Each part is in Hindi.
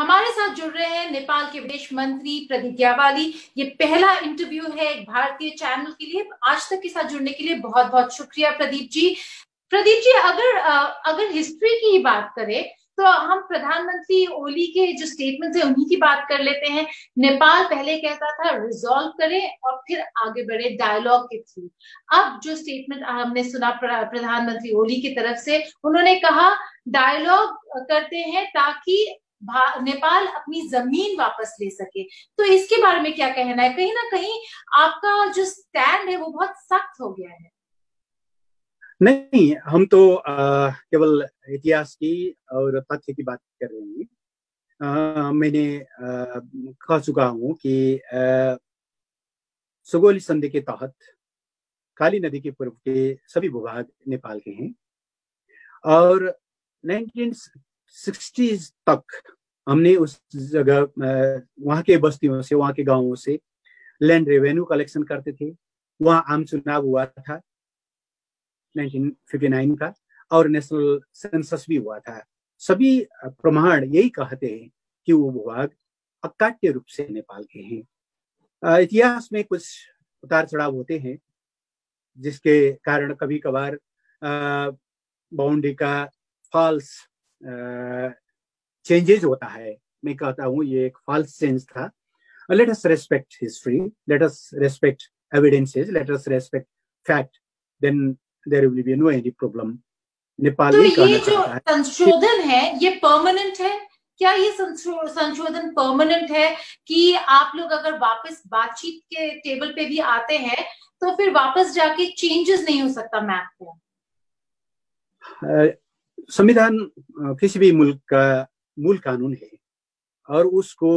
हमारे साथ जुड़ रहे हैं नेपाल के विदेश मंत्री प्रदीप ग्यावाली। ये पहला इंटरव्यू है एक भारतीय चैनल के लिए। आज तक के साथ जुड़ने के लिए बहुत बहुत शुक्रिया प्रदीप जी। अगर हिस्ट्री की ही बात करें तो हम प्रधानमंत्री ओली के जो स्टेटमेंट है उन्हीं की बात कर लेते हैं। नेपाल पहले कहता था रिजॉल्व करें और फिर आगे बढ़े डायलॉग के थ्रू। अब जो स्टेटमेंट हमने सुना प्रधानमंत्री ओली की तरफ से, उन्होंने कहा डायलॉग करते हैं ताकि नेपाल अपनी जमीन वापस ले सके। तो इसके बारे में क्या कहना है? कहीं ना कहीं आपका जो स्टैंड है वो बहुत सख्त हो गया है। नहीं, हम तो केवल इतिहास की और तथ्य की बात कर रहे हैं। मैंने कह चुका हूं कि सुगौली संधि के तहत काली नदी के पूर्व के सभी भूभाग नेपाल के हैं और 1960s तक हमने उस जगह वहां के बस्तियों से, वहां के गांवों से लैंड रेवेन्यू कलेक्शन करते थे। वहां आम चुनाव हुआ था 1959 का और नेशनल सेंसस भी हुआ था। सभी प्रमाण यही कहते हैं कि वो भूभाग अकाट्य रूप से नेपाल के हैं। इतिहास में कुछ उतार चढ़ाव होते हैं जिसके कारण कभी कभार बाउंड्री का फॉल्स चेंजेज होता है। मैं कहता हूँ ये एक फॉल्स चेंज था। Let us respect history, let us respect evidences, let us respect fact, then there will be no any problem. Nepal तो ये जो संशोधन है ये परमानेंट है? क्या ये संशोधन परमानेंट है कि आप लोग अगर वापस बातचीत के टेबल पे भी आते हैं तो फिर वापस जाके चेंजेस नहीं हो सकता मैप को? संविधान किसी भी मुल्क का मूल कानून है और उसको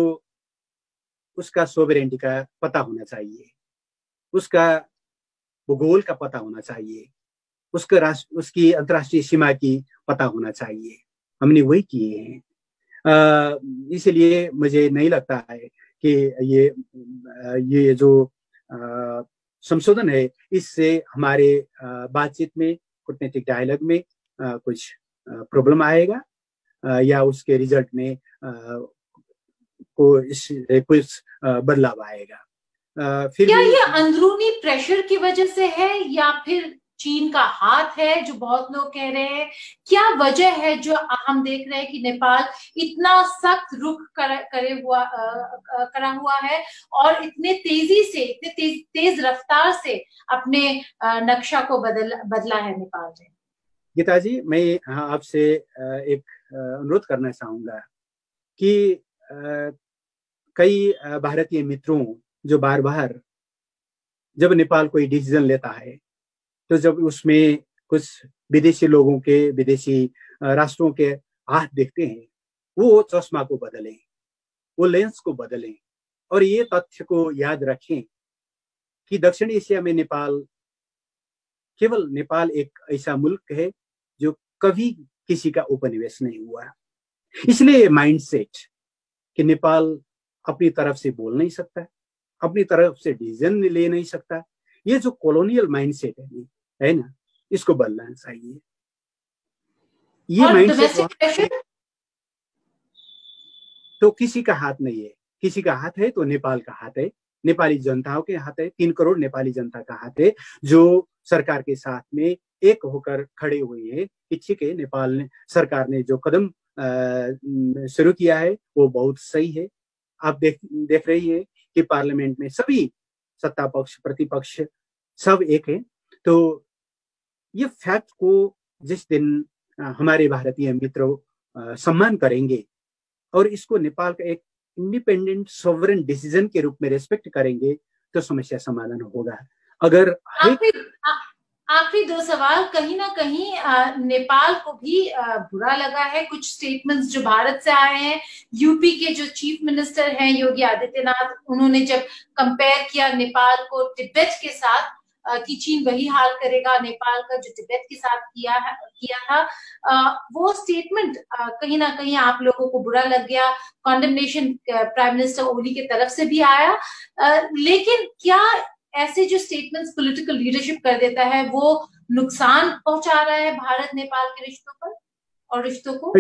उसका सोवरेनिटी का पता होना चाहिए, उसका भूगोल का पता होना चाहिए, उसकी अंतर्राष्ट्रीय सीमा की पता होना चाहिए। हमने वही किए हैं। इसलिए मुझे नहीं लगता है कि ये जो संशोधन है इससे हमारे बातचीत में, कूटनीतिक डायलॉग में कुछ प्रॉब्लम आएगा या उसके रिजल्ट में कुछ बदलाव आएगा। फिर क्या ये अंदरूनी प्रेशर की वजह से है या फिर चीन का हाथ है, जो बहुत लोग कह रहे हैं? क्या वजह है जो हम देख रहे हैं कि नेपाल इतना सख्त रुख करा हुआ है और इतने तेजी से, इतने तेज रफ्तार से अपने नक्शा को बदला है नेपाल ने? गीता जी, मैं आपसे एक अनुरोध करना चाहूंगा कि कई भारतीय मित्रों जो बार बार जब नेपाल कोई डिसीजन लेता है तो जब उसमें कुछ विदेशी लोगों के, विदेशी राष्ट्रों के हाथ देखते हैं, वो चश्मा को बदलें, वो लेंस को बदलें और ये तथ्य को याद रखें कि दक्षिण एशिया में केवल नेपाल एक ऐसा मुल्क है जो कभी किसी का उपनिवेश नहीं हुआ। इसलिए माइंडसेट कि नेपाल अपनी तरफ से बोल नहीं सकता, अपनी तरफ से डिसीजन ले नहीं सकता, ये जो कॉलोनियल माइंडसेट है ना, इसको बदलना चाहिए। ये माइंडसेट तो किसी का हाथ नहीं है। किसी का हाथ है तो नेपाल का हाथ है, नेपाली जनताओं के हाथ है, 3 करोड़ नेपाली जनता का हाथ है जो सरकार के साथ में एक होकर खड़े हुए हैं कि ठीक है, नेपाल ने, सरकार ने जो कदम शुरू किया है वो बहुत सही है। आप देख रही है कि पार्लियामेंट में सभी सत्ता पक्ष प्रतिपक्ष सब एक है। तो ये फैक्ट को जिस दिन हमारे भारतीय मित्र सम्मान करेंगे और इसको नेपाल का एक इंडिपेंडेंट सोवरेन डिसीजन के रूप में रेस्पेक्ट करेंगे तो समस्या समाधान होगा। अगर आखिरी 2 सवाल, कहीं ना कहीं नेपाल को भी बुरा लगा है कुछ स्टेटमेंट्स जो भारत से आए हैं। यूपी के जो चीफ मिनिस्टर हैं योगी आदित्यनाथ, उन्होंने जब कंपेयर किया नेपाल को तिब्बत के साथ कि चीन वही हाल करेगा नेपाल का जो तिब्बत के साथ किया था, वो स्टेटमेंट कहीं ना कहीं आप लोगों को बुरा लग गया। कॉन्डेमनेशन प्राइम मिनिस्टर ओली की तरफ से भी आया, लेकिन क्या ऐसे जो स्टेटमेंट्स पॉलिटिकल लीडरशिप कर देता है वो नुकसान पहुंचा रहा है भारत नेपाल के रिश्तों पर और रिश्तों को?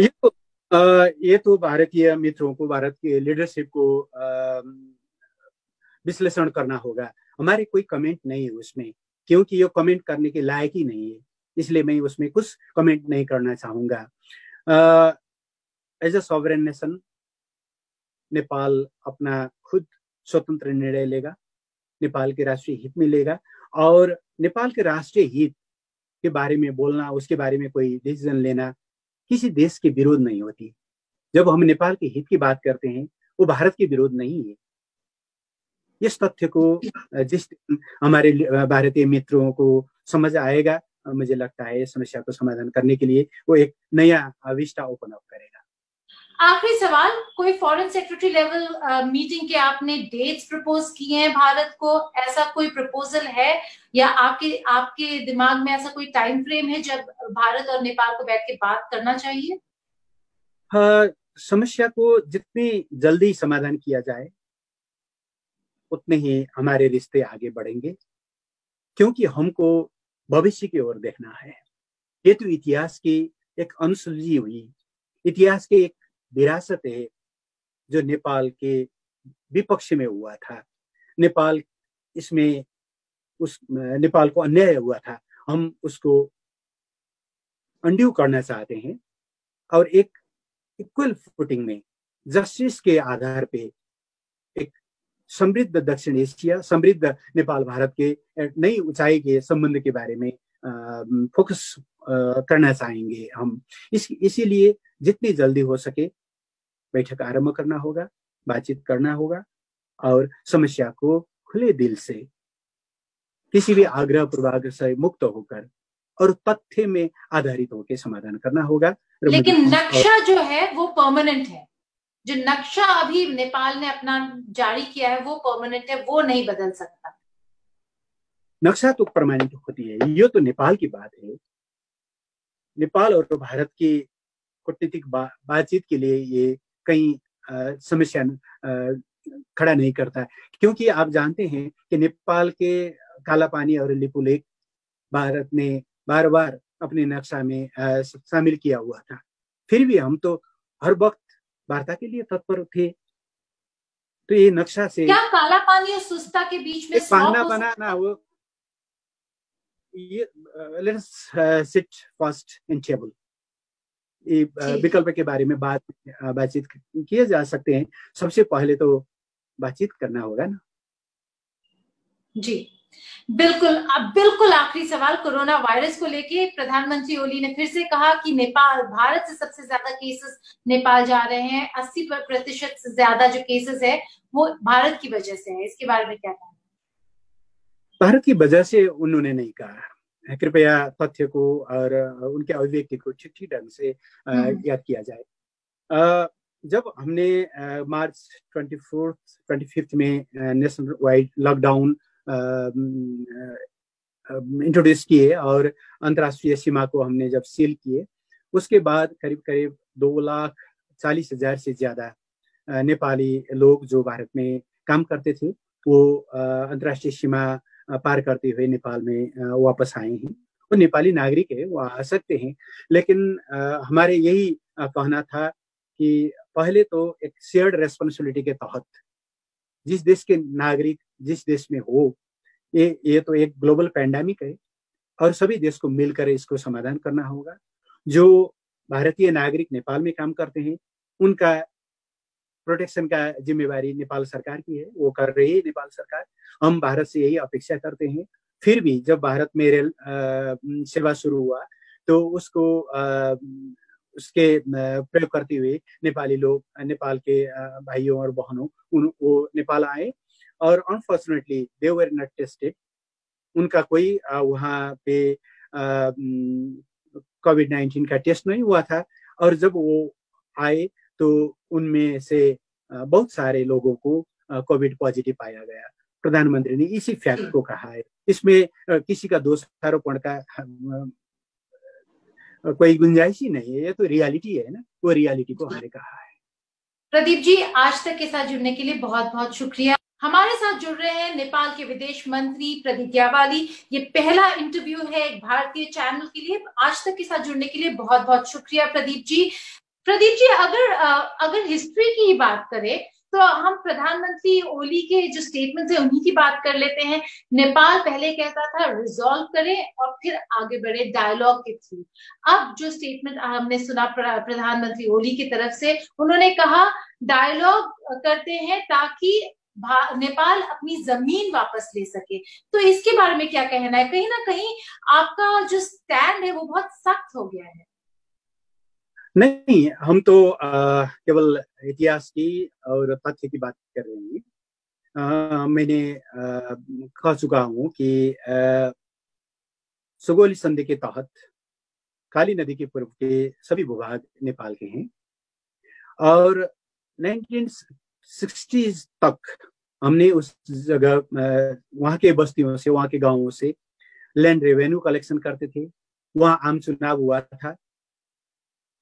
ये तो भारतीय मित्रों को, भारत के लीडरशिप को विश्लेषण करना होगा। हमारे कोई कमेंट नहीं है उसमें, क्योंकि ये कमेंट करने के लायक ही नहीं है, इसलिए मैं उसमें कुछ कमेंट नहीं करना चाहूंगा। As a sovereign nation Nepal अपना खुद स्वतंत्र निर्णय लेगा, नेपाल के राष्ट्रीय हित में लेगा, और नेपाल के राष्ट्रीय हित के बारे में बोलना, उसके बारे में कोई डिसीजन लेना किसी देश के विरोध नहीं होती। जब हम नेपाल के हित की बात करते हैं, वो भारत के विरोध नहीं है। इस तथ्य को जिस हमारे भारतीय मित्रों को समझ आएगा, मुझे लगता है समस्या को समाधान करने के लिए वो एक नया विस्टा ओपन अप करेगा। आखिरी सवाल, कोई फॉरेन सेक्रेटरी लेवल मीटिंग के आपने डेट्स प्रपोज किए हैं भारत को? ऐसा कोई प्रपोजल है या आपके दिमाग में ऐसा कोई टाइम फ्रेम है जब भारत और नेपाल को बैठ के बात करना चाहिए? समस्या को जितनी जल्दी समाधान किया जाए उतने ही हमारे रिश्ते आगे बढ़ेंगे, क्योंकि हमको भविष्य की ओर देखना है। ये तो इतिहास की एक अनसुलझी हुई, इतिहास की एक विरासत है जो नेपाल के विपक्ष में हुआ था। नेपाल इसमें नेपाल को अन्याय हुआ था, हम उसको अंड्यू करना चाहते हैं और एक इक्वल फुटिंग में जस्टिस के आधार पे एक समृद्ध दक्षिण एशिया, समृद्ध नेपाल भारत के नई ऊंचाई के संबंध के बारे में फोकस करना चाहेंगे हम। इसीलिए जितनी जल्दी हो सके बैठक आरंभ करना होगा, बातचीत करना होगा और समस्या को खुले दिल से, किसी भी आग्रह पूर्वाग्रह से मुक्त होकर और तथ्य में आधारित होकर समाधान करना होगा। लेकिन नक्शा जो है वो परमानेंट है, जो नक्शा अभी नेपाल ने अपना जारी किया है वो परमानेंट है, वो नहीं बदल सकता। नक्शा तो परमानेंट होती है, ये तो नेपाल की बात है। नेपाल और भारत की कूटनीतिक बातचीत के लिए ये कई समस्या खड़ा नहीं करता, क्योंकि आप जानते हैं कि नेपाल के काला पानी और लिपुलेख भारत ने बार बार अपने नक्शा में शामिल किया हुआ था। फिर भी हम तो हर वक्त वार्ता के लिए तत्पर थे। तो ये नक्शा से क्या काला पानी और सुस्ता के बीच में बनाना हो, ये let's sit first in table, विकल्प के बारे में बातचीत किए जा सकते हैं। सबसे पहले तो बातचीत करना होगा ना। जी बिल्कुल। अब बिल्कुल आखिरी सवाल, कोरोना वायरस को लेके प्रधानमंत्री ओली ने फिर से कहा कि नेपाल, भारत से सबसे ज्यादा केसेस नेपाल जा रहे हैं, 80% से ज्यादा जो केसेस है वो भारत की वजह से है। इसके बारे में क्या कहना? भारत की वजह से उन्होंने नहीं कहा, कृपया तथ्य को और उनके अभिव्यक्ति को ठीक ढंग से याद किया जाए। जब हमने मार्च 25 में नेशनल वाइड लॉकडाउन इंट्रोड्यूस किए और अंतर्राष्ट्रीय सीमा को हमने जब सील किए, उसके बाद करीब करीब 2,40,000 से ज्यादा नेपाली लोग जो भारत में काम करते थे वो अंतर्राष्ट्रीय सीमा पार करते हुए नेपाल में वापस आए हैं। वो नेपाली नागरिक है, वो आ सकते हैं, लेकिन हमारे यही कहना था कि पहले तो एक शेयर्ड रेस्पॉन्सिबिलिटी के तहत जिस देश के नागरिक जिस देश में हो, ये तो एक ग्लोबल पैंडेमिक है और सभी देश को मिलकर इसको समाधान करना होगा। जो भारतीय नागरिक नेपाल में काम करते हैं उनका प्रोटेक्शन का जिम्मेवारी नेपाल सरकार की है, वो कर रही है नेपाल सरकार। हम भारत से यही अपेक्षा करते हैं। फिर भी जब भारत में रेल सेवा शुरू हुआ तो उसको उसके प्रयोग करते हुए नेपाली लोग, नेपाल के भाइयों और बहनों वो नेपाल आए और unfortunately they were not tested. उनका कोई वहाँ पे कोविड-19 का टेस्ट नहीं हुआ था और जब वो आए तो उनमें से बहुत सारे लोगों को कोविड पॉजिटिव पाया गया। प्रधानमंत्री ने इसी फैक्ट को कहा है, इसमें किसी का दोषारोपण का कोई गुंजाइश ही नहीं है, ये तो रियलिटी है ना, वो रियलिटी को हमने कहा है। प्रदीप जी, आज तक के साथ जुड़ने के लिए बहुत बहुत शुक्रिया। हमारे साथ जुड़ रहे हैं नेपाल के विदेश मंत्री प्रदीप ग्यावाली। ये पहला इंटरव्यू है एक भारतीय चैनल के लिए। आज तक के साथ जुड़ने के लिए बहुत बहुत शुक्रिया प्रदीप जी। प्रदीप जी, अगर हिस्ट्री की ही बात करें तो हम प्रधानमंत्री ओली के जो स्टेटमेंट है उन्हीं की बात कर लेते हैं। नेपाल पहले कहता था रिजॉल्व करें और फिर आगे बढ़े डायलॉग के थ्रू। अब जो स्टेटमेंट हमने सुना प्रधानमंत्री ओली की तरफ से, उन्होंने कहा डायलॉग करते हैं ताकि नेपाल अपनी जमीन वापस ले सके। तो इसके बारे में क्या कहना है? कहीं ना कहीं आपका जो स्टैंड है वो बहुत सख्त हो गया है। नहीं, हम तो केवल इतिहास की और तथ्य की बात कर रहे हैं। मैंने कह चुका हूं कि सुगौली संधि के तहत काली नदी के पूर्व के सभी भूभाग नेपाल के हैं और 1960s तक हमने उस जगह वहां के बस्तियों से, वहां के गांवों से लैंड रेवेन्यू कलेक्शन करते थे। वहां आम चुनाव हुआ था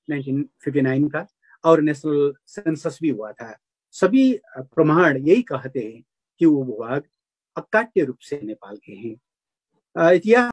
1959 का और नेशनल सेंसस भी हुआ था। सभी प्रमाण यही कहते हैं कि वो भूभाग अकाट्य रूप से नेपाल के हैं। इतिहास